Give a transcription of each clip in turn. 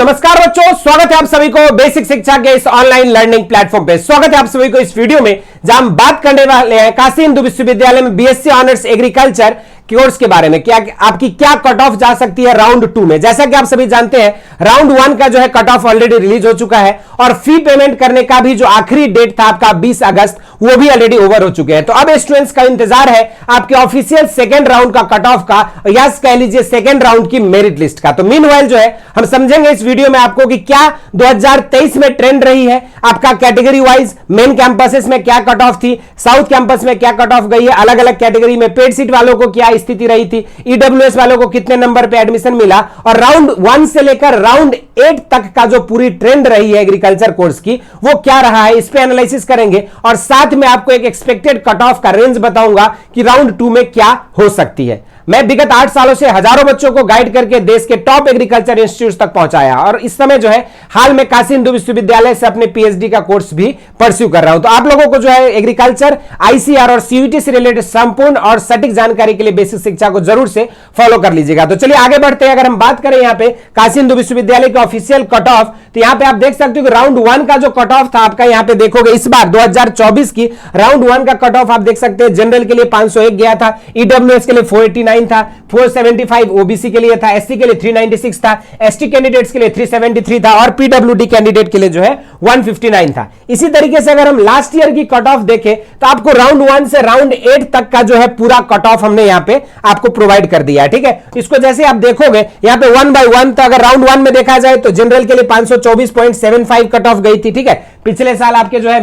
नमस्कार बच्चों, स्वागत है आप सभी को बेसिक शिक्षा के इस ऑनलाइन लर्निंग प्लेटफॉर्म पे। स्वागत है आप सभी को इस वीडियो में जहां हम बात करने वाले हैं काशी हिंदू विश्वविद्यालय में बीएससी ऑनर्स एग्रीकल्चर कोर्स के बारे में। क्या आपकी क्या कट ऑफ जा सकती है राउंड 2 में। जैसा कि आप सभी जानते हैं राउंड 1 का जो है कट ऑफ ऑलरेडी रिलीज हो चुका है और फी पेमेंट करने का भी जो आखिरी डेट था आपका 20 अगस्त वो भी ऑलरेडी ओवर हो चुके हैं। तो अब स्टूडेंट्स का इंतजार है आपके ऑफिशियल सेकंड राउंड का कट ऑफ का, या कह लीजिए सेकंड राउंड की मेरिट लिस्ट का। तो मीनवाइल जो है हम समझेंगे इस वीडियो में आपको कि क्या 2023 में ट्रेंड रही है आपका कैटेगरी वाइज, मेन कैंपसेस में क्या कट ऑफ थी, साउथ कैंपस में क्या कट ऑफ गई है, अलग अलग कैटेगरी में पेड सीट वालों को क्या स्थिति रही थी, ईडब्ल्यूएस वालों को कितने नंबर पे एडमिशन मिला, और राउंड 1 से लेकर राउंड 8 तक का जो पूरी ट्रेंड रही है एग्रीकल्चर कोर्स की वो क्या रहा है, इस पे एनालिसिस करेंगे। और साथ में आपको एक एक्सपेक्टेड कट ऑफ का रेंज बताऊंगा कि राउंड 2 में क्या हो सकती है। मैं विगत 8 सालों से हजारों बच्चों को गाइड करके देश के टॉप एग्रीकल्चर इंस्टीट्यूट तक पहुंचाया और इस समय जो है हाल में काशी हिंदू विश्वविद्यालय से अपने पीएचडी का कोर्स भी परस्यू कर रहा हूं। तो आप लोगों को जो है एग्रीकल्चर, आईसीआर और सीयूईटी से रिलेटेड संपूर्ण और सटीक जानकारी के लिए बेसिक शिक्षा को जरूर से फॉलो कर लीजिएगा। तो चलिए आगे बढ़ते हैं। अगर हम बात करें यहाँ पे काशी हिंदू विश्वविद्यालय के ऑफिशियल कट ऑफ, तो यहाँ पे आप देख सकते हो कि राउंड 1 का जो कट ऑफ था आपका, यहाँ पे देखोगे इस बार 2024 की राउंड 1 का कट ऑफ आप देख सकते हैं। जनरल के लिए 501 गया था, ईडब्ल्यूएस के लिए 489 था, 475 ओबीसी के लिए था, एससी के लिए 396 था, एसटी कैंडिडेट्स के लिए 373 था और पीडब्ल्यूडी कैंडिडेट के लिए जो है 159 था। इसी तरीके से अगर हम लास्ट ईयर की कट ऑफ देखें तो आपको राउंड 1 से राउंड 8 तक का जो है पूरा कट ऑफ हमने यहां पे आपको प्रोवाइड कर दिया है। ठीक है, इसको जैसे आप देखोगे यहां पे 1 बाय 1, तो अगर राउंड 1 में देखा जाए तो जनरल के लिए 524.75 कट ऑफ गई थी। ठीक है, पिछले साल आपके जो है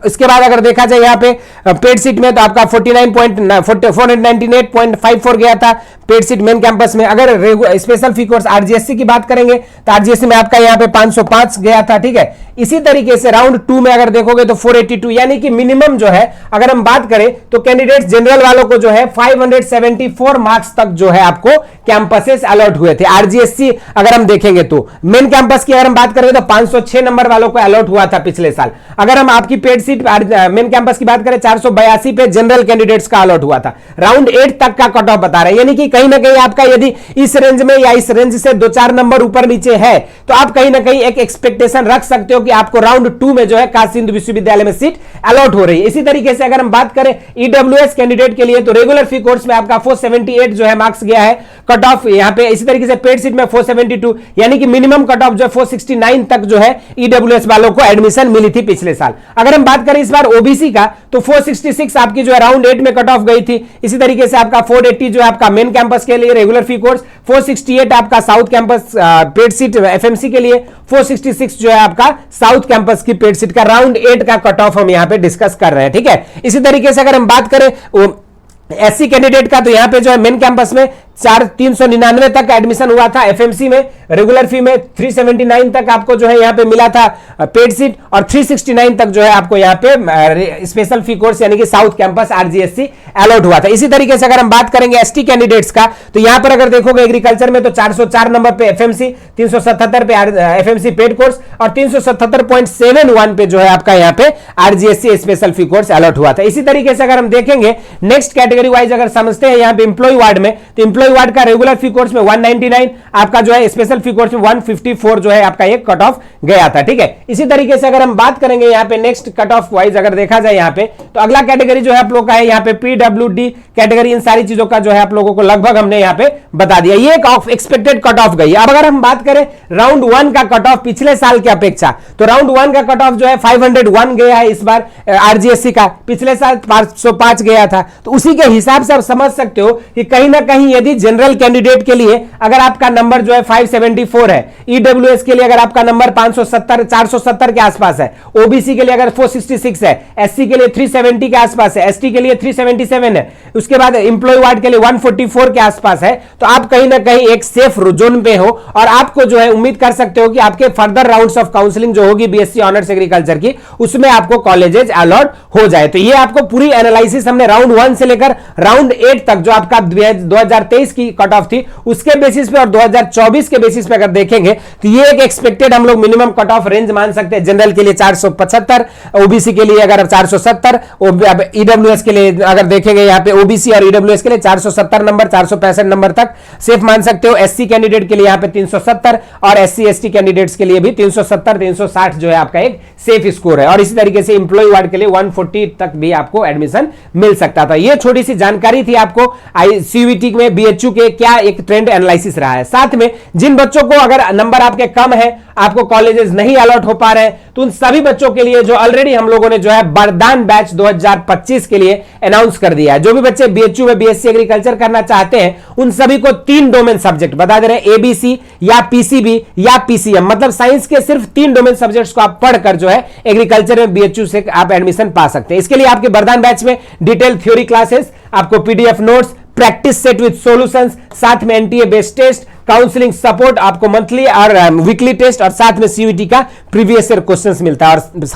इसके बाद अगर देखा जाए यहाँ पे पेड सीट में तो आपका 498.54 गया था पेड सीट मेन कैंपस में। अगर स्पेशल फी कोर्स आरजीएससी की बात करेंगे तो आरजीएससी में आपका यहाँ पे 505 गया था। ठीक है, इसी तरीके से राउंड 2 में अगर देखोगे तो 482, यानी कि मिनिमम जो है अगर हम बात करें तो कैंडिडेट्स जनरल वालों को जो है 574 मार्क्स तक जो है आपको कैंपसेस अलॉट हुए थे। आरजीएससी अगर हम देखेंगे तो मेन कैंपस की अगर हम बात करें तो 506 नंबर वालों को अलॉट हुआ था पिछले साल। अगर हम आपकी पेड सीट मेन कैंपस की बात करें 482 पे जनरल कैंडिडेट्स का अलॉट हुआ था। राउंड 8 तक का कट ऑफ बता रहे हैं, यानी कि कहीं ना कहीं आपका यदि इस रेंज में या इस रेंज से 2-4 नंबर ऊपर नीचे है तो आप कहीं ना कहीं एक एक्सपेक्टेशन रख सकते हो कि आपको राउंड 2 में जो है काशी हिंदू विश्वविद्यालय में सीट अलॉट हो रही है। इसी तरीके से अगर हम बात करें ईडब्ल्यूएस कैंडिडेट के लिए तो रेगुलर फी कोर्स में आपका 478 जो है मार्क्स गया है कट ऑफ यहां पे। इसी तरीके से पेड सीट में 472, यानी कि मिनिमम कट ऑफ जो है 469 तक जो है ईडब्ल्यूएस वालों को एडमिशन मिली थी पिछले साल। अगर हम बात करें इस बार ओबीसी का तो 466 आपकी जो है राउंड 8 में कट ऑफ गई थी। इसी तरीके से आपका 480 जो है आपका मेन कैंपस के लिए रेगुलर फी कोर्स, 468 आपका south campus paid seat FMC के लिए, 466 जो है आपका साउथ कैंपस की पेड सीट का राउंड 8 का कट ऑफ हम यहां पे डिस्कस कर रहे हैं। ठीक है, इसी तरीके से अगर हम बात करें एससी कैंडिडेट का तो यहां पे जो है मेन कैंपस में 399 तक एडमिशन हुआ था, एफएमसी में रेगुलर फी में 379 तक आपको जो है यहां पे मिला था पेड सीट और 369 तक जो है आपको यहां पे स्पेशल फी कोर्स यानी कि साउथ कैंपस आरजीएससी अलॉट हुआ था। इसी तरीके से अगर हम बात करेंगे एसटी कैंडिडेट्स का तो यहां पर अगर देखोगे एग्रीकल्चर में तो 404 नंबर पे एफएमसी, 377 पे एफएमसी पेड कोर्स और 377.71 पे जो है आपका यहां पे आरजीएससी स्पेशल फी कोर्स अलॉट हुआ था। इसी तरीके से अगर हम देखेंगे नेक्स्ट कैटेगरी वाइज अगर समझते हैं यहां पे एम्प्लॉय वार्ड में तो एम्प्लॉय वार्ड का रेगुलर फी कोर्स में 199, आपका जो है स्पेशल फी कोर्स में 154 जो है आपका एक कट ऑफ गया था। ठीक है, इसी तरीके से अगर हम बात करेंगे यहां पे नेक्स्ट कट ऑफ वाइज अगर देखा जाए यहां पे तो अगला कैटेगरी जो है आप लोग का है यहां पे पीडब्ल्यूडी कैटेगरी। इन सारी चीजों का जो है आप लोगों को लगभग हमने यहां पे बता दिया, ये एक एक्सपेक्टेड कट ऑफ गई। अब अगर हम बात करें राउंड 1 का कट ऑफ पिछले साल की अपेक्षा तो राउंड 1 का कट ऑफ जो है 501 गया है इस बार आरजीएससी का, पिछले साल 505 गया था। तो उसी के हिसाब से आप समझ सकते हो कि कहीं ना कहीं यदि जनरल कैंडिडेट के लिए अगर आपका नंबर जो है 574 है, ईडब्ल्यूएस के लिए अगर आपका नंबर 470 के आसपास है, ओबीसी के लिए अगर 466 है, एससी के लिए 370 के आसपास है, एसटी के लिए 377 है, उसके बाद एम्प्लॉय वार्ड के लिए 144 के आसपास है, तो आप कहीं ना कहीं एक सेफ जोन पे हो और आपको जो है उम्मीद कर सकते हो कि आपके फर्दर राउंड्स ऑफ काउंसलिंग जो होगी बीएससी ऑनर्स एग्रीकल्चर की उसमें आपको कॉलेजेस अलॉट हो जाए। तो ये आपको पूरी एनालिसिस हमने राउंड 1 से लेकर राउंड 8 तक जो आपका 2023 2023 की कट ऑफ थी उसके बेसिस पे और 2024 के बेसिस पे अगर देखेंगे तो ये एक एक्सपेक्टेड हम लोग मिनिमम कट ऑफ रेंज मान सकते हैं। जनरल के लिए 475, ओबीसी के लिए अगर 470, ईडब्ल्यूएस के लिए अगर देखेंगे यहाँ पे ओबीसी और ईडब्ल्यूएस के लिए 470 नंबर 465 नंबर तक सेफ मान सकते हो। एससी कैंडिडेट के लिए यहाँ पे 370 और एससी एसटी कैंडिडेट्स के लिए भी 370 360 जो है आपका एक सेफ स्कोर है। और इसी तरीके से इंप्लॉय वार्ड के लिए 140 तक भी आपको एडमिशन मिल सकता था। ये छोटी सी जानकारी थी आपको सीयूईटी में बीएचयू के क्या एक ट्रेंड एनालिसिस रहा है। साथ में जिन बच्चों को अगर नंबर आपके कम है, आपको कॉलेजेस नहीं अलॉट हो पा रहे हैं, तो उन सभी बच्चों के लिए जो ऑलरेडी हम लोगों ने जो है वरदान बैच 2025 के लिए अनाउंस कर दिया है। जो भी बच्चे बीएचयू में बीएससी एग्रीकल्चर करना चाहते हैं उन सभी को 3 डोमेन सब्जेक्ट बता दे रहे हैं, एबीसी या पीसीबी या पीसीएम, मतलब साइंस के सिर्फ 3 डोमेन सब्जेक्ट्स को आप पढ़कर जो है एग्रीकल्चर में बीएचयू से आप एडमिशन पा सकते हैं। इसके लिए आपके वरदान बैच में डिटेल थ्योरी क्लासेस, आपको PDF notes, practice set with solutions, साथ में NTA based test, counselling support, आपको मंथली और वीकली टेस्ट और साथ में सीयूईटी का प्रीवियस ईयर क्वेश्चंस मिलता है। और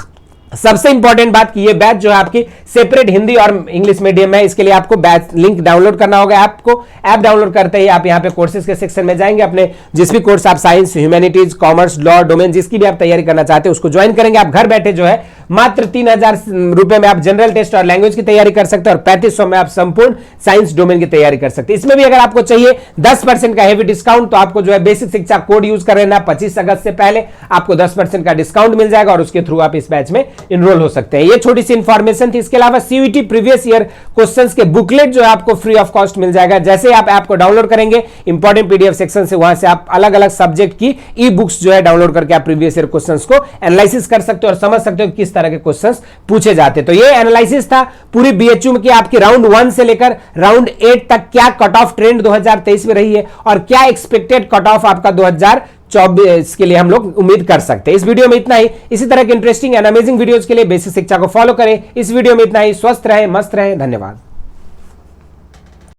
सबसे इंपॉर्टेंट बात कि ये बैच जो है आपकी सेपरेट हिंदी और इंग्लिश मीडियम है। इसके लिए आपको बैच लिंक डाउनलोड करना होगा। ऐप डाउनलोड करते ही आप यहाँ पे कोर्सेज के सेक्शन में जाएंगे, अपने जिस भी कोर्स आप science, humanities, commerce, law, domain जिसकी भी आप तैयारी करना चाहते हैं उसको ज्वाइन करेंगे। आप घर बैठे जो है मात्र 3000 रुपए में आप जनरल टेस्ट और लैंग्वेज की तैयारी कर सकते हैं और 3500 में आप संपूर्ण साइंस डोमेन की तैयारी कर सकते हैं। इसमें भी अगर आपको चाहिए 10% का हेवी डिस्काउंट तो आपको जो है बेसिक शिक्षा कोड यूज कर लेना। 25 अगस्त से पहले आपको 10% का डिस्काउंट मिल जाएगा और उसके थ्रू आप इस बैच में इनरोल हो सकते हैं। ये छोटी सी इंफॉर्मेशन थी। इसके अलावा सीयूईटी प्रीवियस ईयर क्वेश्चंस के बुकलेट जो है आपको फ्री ऑफ कॉस्ट मिल जाएगा। जैसे आप ऐप को डाउनलोड करेंगे इंपॉर्टेंट पीडीएफ सेक्शन से वहां से आप अलग अलग सब्जेक्ट की ई बुक्स जो है डाउनलोड करके आप प्रीवियस ईयर क्वेश्चंस को एनालिसिस कर सकते हो और समझ सकते हो किस तरह के क्वेश्चंस पूछे जाते। तो ये एनालिसिस था पूरी बीएचयू की आपकी राउंड 1 से लेकर राउंड 8 तक क्या कट ऑफ ट्रेंड 2023 में रही है और क्या एक्सपेक्टेड कट ऑफ आपका 2024 के लिए हम लोग उम्मीद कर सकते हैं। इस वीडियो में इतना ही। इसी तरह के इंटरेस्टिंग एंड अमेजिंग वीडियोज के लिए बेसिक शिक्षा को फॉलो करें। इस वीडियो में इतना ही। स्वस्थ रहें, मस्त रहें। धन्यवाद।